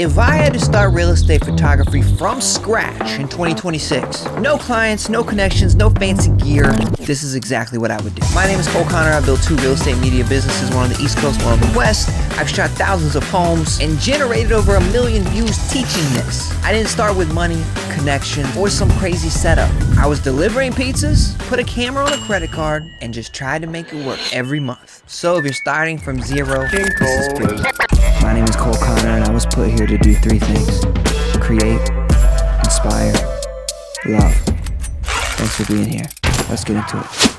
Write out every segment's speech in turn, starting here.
If I had to start real estate photography from scratch in 2026, no clients, no connections, no fancy gear, this is exactly what I would do. My name is Cole Connor. I've built 2 real estate media businesses, one on the East Coast, one on the West. I've shot thousands of homes and generated over 1 million views teaching this. I didn't start with money, connections, or some crazy setup. I was delivering pizzas, put a camera on a credit card, and just tried to make it work every month. So if you're starting from zero, this is good. My name is Cole Connor, and I was put here to do 3 things: create, inspire, love. Thanks for being here. Let's get into it.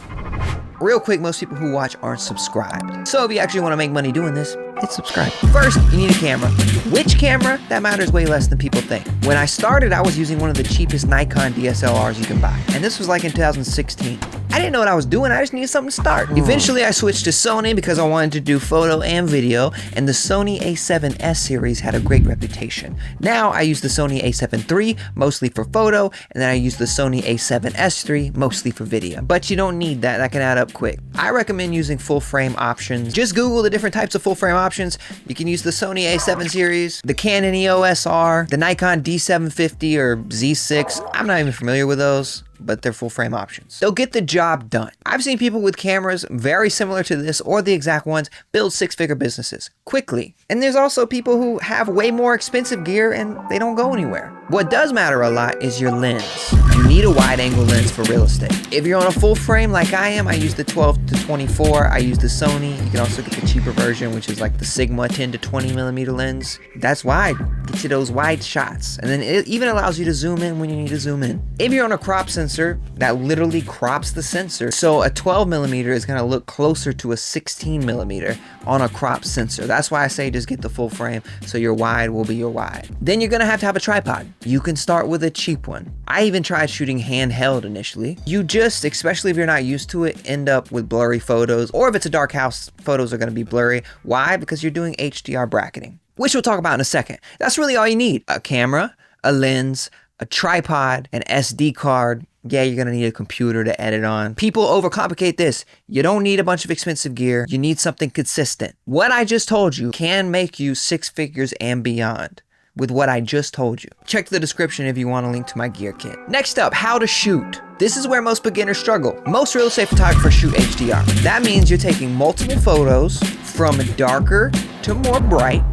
Real quick, most people who watch aren't subscribed. So if you actually want to make money doing this, hit subscribe. First, you need a camera. Which camera? That matters way less than people think. When I started, I was using one of the cheapest Nikon DSLRs you can buy. And this was like in 2016. I didn't know what I was doing. I just needed something to start. Eventually, I switched to Sony because I wanted to do photo and video, and the Sony a7S series had a great reputation. Now, I use the Sony a7 III, mostly for photo, and then I use the Sony a7S III, mostly for video. But you don't need that. That can add up quick. I recommend using full frame options. Just Google the different types of full frame options. You can use the Sony a7 series, the Canon EOS R, the Nikon D750 or Z6. I'm not even familiar with those, but they're full frame options. They'll get the job done. I've seen people with cameras very similar to this or the exact ones build 6-figure businesses quickly. And there's also people who have way more expensive gear and they don't go anywhere. What does matter a lot is your lens. You need a wide angle lens for real estate. If you're on a full frame like I am, I use the 12 to 24. I use the Sony. You can also get the cheaper version, which is like the Sigma 10 to 20 millimeter lens. That's wide. Get you those wide shots. And then it even allows you to zoom in when you need to zoom in. If you're on a crop sensor, that literally crops the sensor. So a 12 millimeter is gonna look closer to a 16 millimeter on a crop sensor. That's why I say just get the full frame so your wide will be your wide. Then you're gonna have to have a tripod. You can start with a cheap one. I even tried shooting handheld initially. You just, especially if you're not used to it, end up with blurry photos, or if it's a dark house, photos are gonna be blurry. Why? Because you're doing HDR bracketing, which we'll talk about in a second. That's really all you need: a camera, a lens, a tripod, an SD card. Yeah, you're gonna need a computer to edit on. People overcomplicate this. You don't need a bunch of expensive gear. You need something consistent. What I just told you can make you 6 figures and beyond with what I just told you. Check the description if you want a link to my gear kit. Next up, how to shoot. This is where most beginners struggle. Most real estate photographers shoot HDR. That means you're taking multiple photos from darker to more bright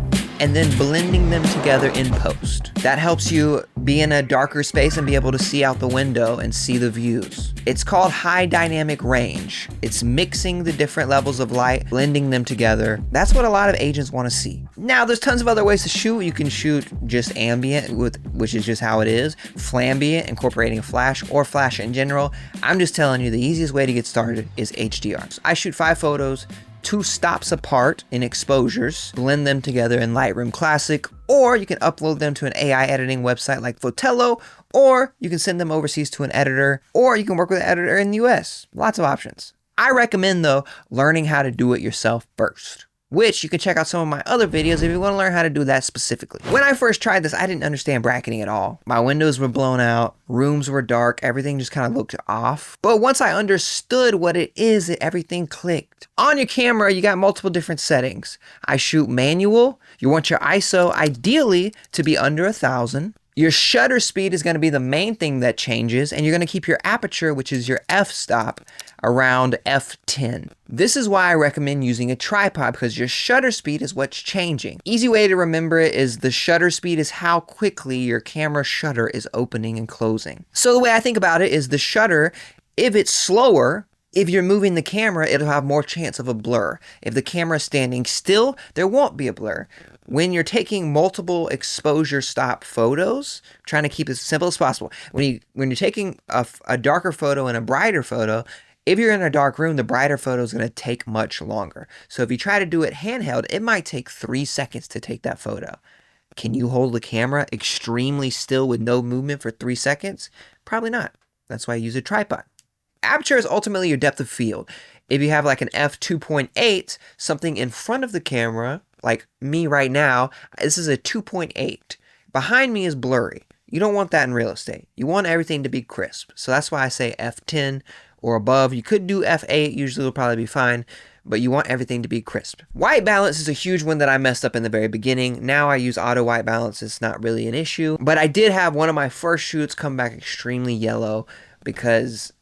and then blending them together in post. That helps you be in a darker space and be able to see out the window and see the views. It's called high dynamic range. It's mixing the different levels of light, blending them together. That's what a lot of agents want to see. Now, there's tons of other ways to shoot. You can shoot just ambient, which is just how it is, flambient, incorporating a flash, or flash in general. I'm just telling you the easiest way to get started is HDR. I shoot 5 photos, 2 stops apart in exposures, blend them together in Lightroom Classic, or you can upload them to an AI editing website like Fotello, or you can send them overseas to an editor, or you can work with an editor in the US. Lots of options. I recommend, though, learning how to do it yourself first, which you can check out some of my other videos if you want to learn how to do that specifically. When I first tried this, I didn't understand bracketing at all. My windows were blown out, rooms were dark, everything just kind of looked off. But once I understood what it is, everything clicked. On your camera, you got multiple different settings. I shoot manual. You want your ISO ideally to be under 1,000. Your shutter speed is going to be the main thing that changes, and you're going to keep your aperture, which is your f-stop, around f10. This is why I recommend using a tripod, because your shutter speed is what's changing. Easy way to remember it is the shutter speed is how quickly your camera shutter is opening and closing. So the way I think about it is the shutter, if it's slower, if you're moving the camera, it'll have more chance of a blur. If the camera's standing still, there won't be a blur. When you're taking multiple exposure stop photos, trying to keep it as simple as possible. When you're taking a darker photo and a brighter photo, if you're in a dark room, the brighter photo is going to take much longer. So if you try to do it handheld, it might take 3 seconds to take that photo. Can you hold the camera extremely still with no movement for 3 seconds? Probably not. That's why I use a tripod. Aperture is ultimately your depth of field. If you have like an f2.8, something in front of the camera, like me right now, this is a 2.8. Behind me is blurry. You don't want that in real estate. You want everything to be crisp. So that's why I say f10 or above. You could do f8, usually it'll probably be fine. but you want everything to be crisp. White balance is a huge one that I messed up in the very beginning. Now I use auto white balance. It's not really an issue, but I did have one of my first shoots come back extremely yellow because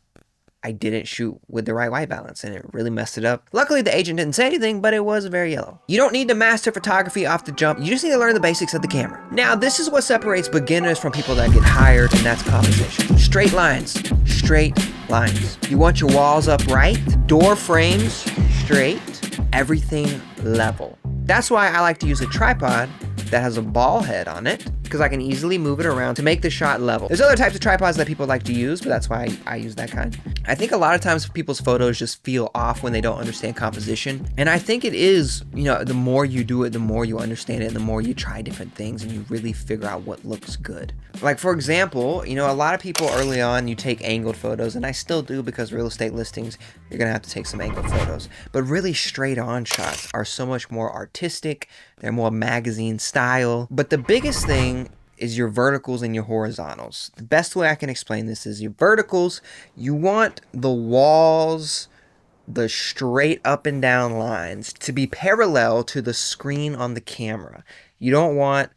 I didn't shoot with the right white balance and it really messed it up. Luckily, the agent didn't say anything, but it was very yellow. You don't need to master photography off the jump. You just need to learn the basics of the camera. Now, this is what separates beginners from people that get hired, and that's composition. Straight lines. Straight lines. You want your walls upright, door frames straight, everything level. That's why I like to use a tripod that has a ball head on it, because I can easily move it around to make the shot level. There's other types of tripods that people like to use, but that's why I use that kind. I think a lot of times people's photos just feel off when they don't understand composition. And I think it is, the more you do it, the more you understand it, and the more you try different things and you really figure out what looks good. Like, for example, a lot of people early on, you take angled photos, and I still do because real estate listings, you're gonna have to take some angled photos. But really straight on shots are so much more artistic. They're more magazine style. But the biggest thing is your verticals and your horizontals. The best way I can explain this is your verticals, you want the walls, the straight up and down lines to be parallel to the screen on the camera. You don't want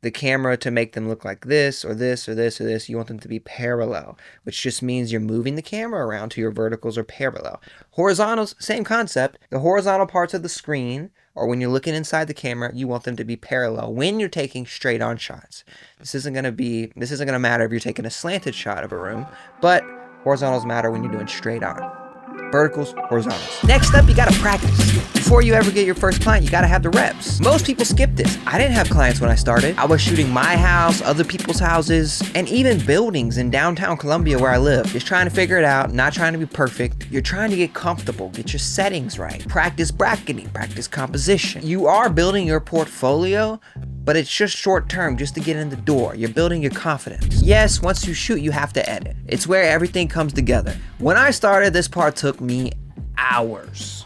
the camera to make them look like this or this or this or this. You want them to be parallel, which just means you're moving the camera around to your verticals are parallel. Horizontals, same concept. The horizontal parts of the screen, or when you're looking inside the camera, you want them to be parallel when you're taking straight on shots. This isn't gonna matter if you're taking a slanted shot of a room, but horizontals matter when you're doing straight on. Verticals, horizontals. Next up, you gotta practice. Before you ever get your first client, you gotta have the reps. Most people skip this. I didn't have clients when I started. I was shooting my house, other people's houses, and even buildings in downtown Columbia where I live. Just trying to figure it out, not trying to be perfect. You're trying to get comfortable, get your settings right. Practice bracketing, practice composition. You are building your portfolio, but it's just short term, just to get in the door. You're building your confidence. Yes, once you shoot, you have to edit. It's where everything comes together. When I started, this part took me hours.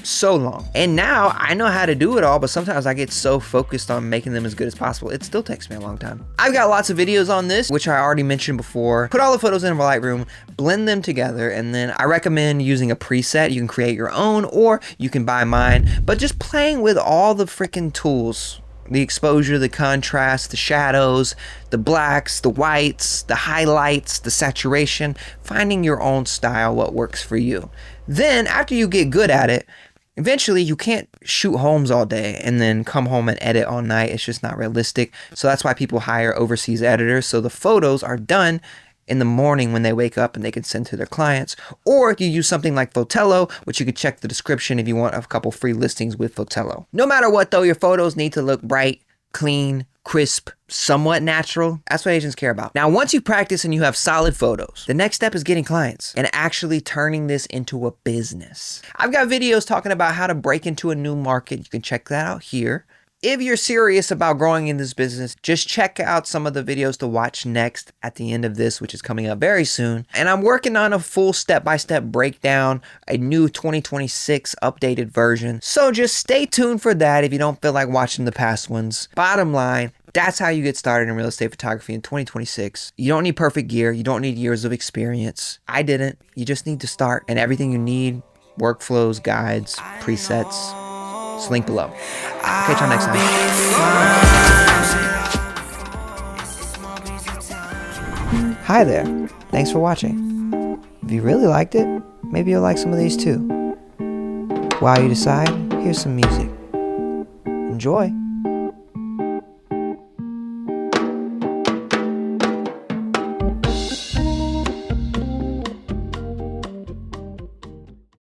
So long. And now I know how to do it all, but sometimes I get so focused on making them as good as possible, it still takes me a long time. I've got lots of videos on this, which I already mentioned before. Put all the photos in Lightroom, blend them together, and then I recommend using a preset. You can create your own, or you can buy mine, but just playing with all the freaking tools. The exposure, the contrast, the shadows, the blacks, the whites, the highlights, the saturation, finding your own style, what works for you. Then after you get good at it, eventually you can't shoot homes all day and then come home and edit all night. It's just not realistic. So that's why people hire overseas editors. So the photos are done in the morning when they wake up and they can send to their clients. Or you use something like Fotello, which you could check the description if you want a couple free listings with Fotello. No matter what though, your photos need to look bright, clean, crisp, somewhat natural. That's what agents care about. Now, once you practice and you have solid photos, the next step is getting clients and actually turning this into a business. I've got videos talking about how to break into a new market. You can check that out here. If you're serious about growing in this business, just check out some of the videos to watch next at the end of this, which is coming up very soon. And I'm working on a full step-by-step breakdown, a new 2026 updated version. So just stay tuned for that if you don't feel like watching the past ones. Bottom line, that's how you get started in real estate photography in 2026. You don't need perfect gear. You don't need years of experience. I didn't. You just need to start. And everything you need, workflows, guides, presets, it's linked below. Catch y'all next time. Hi there. Thanks for watching. If you really liked it, maybe you'll like some of these too. While you decide, here's some music. Enjoy.